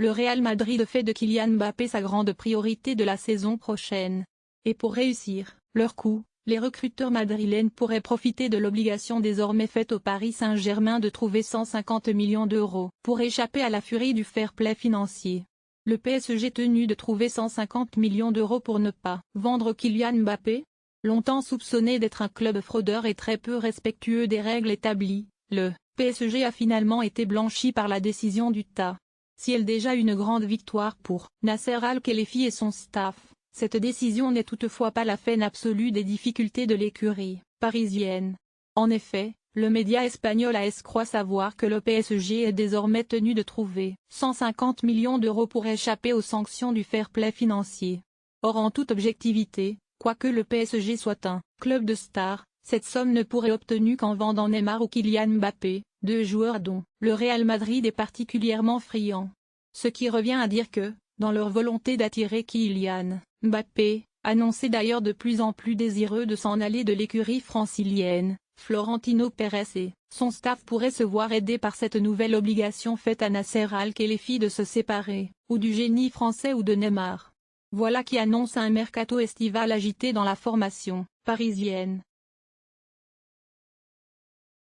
Le Real Madrid fait de Kylian Mbappé sa grande priorité de la saison prochaine. Et pour réussir leur coup, les recruteurs madrilènes pourraient profiter de l'obligation désormais faite au Paris Saint-Germain de trouver 150 millions d'euros pour échapper à la furie du fair-play financier. Le PSG tenu de trouver 150 millions d'euros pour ne pas vendre Kylian Mbappé? Longtemps soupçonné d'être un club fraudeur et très peu respectueux des règles établies, le PSG a finalement été blanchi par la décision du TA. Si elle déjà une grande victoire pour Nasser Al-Khelaifi et son staff, cette décision n'est toutefois pas la fin absolue des difficultés de l'écurie parisienne. En effet, le média espagnol AS croit savoir que le PSG est désormais tenu de trouver 150 millions d'euros pour échapper aux sanctions du fair-play financier. Or en toute objectivité, quoique le PSG soit un club de stars, cette somme ne pourrait obtenue qu'en vendant Neymar ou Kylian Mbappé, deux joueurs dont le Real Madrid est particulièrement friand. Ce qui revient à dire que, dans leur volonté d'attirer Kylian Mbappé, annoncé d'ailleurs de plus en plus désireux de s'en aller de l'écurie francilienne, Florentino Pérez et son staff pourraient se voir aidés par cette nouvelle obligation faite à Nasser Al-Khelaifi de se séparer, ou du génie français ou de Neymar. Voilà qui annonce un mercato estival agité dans la formation parisienne.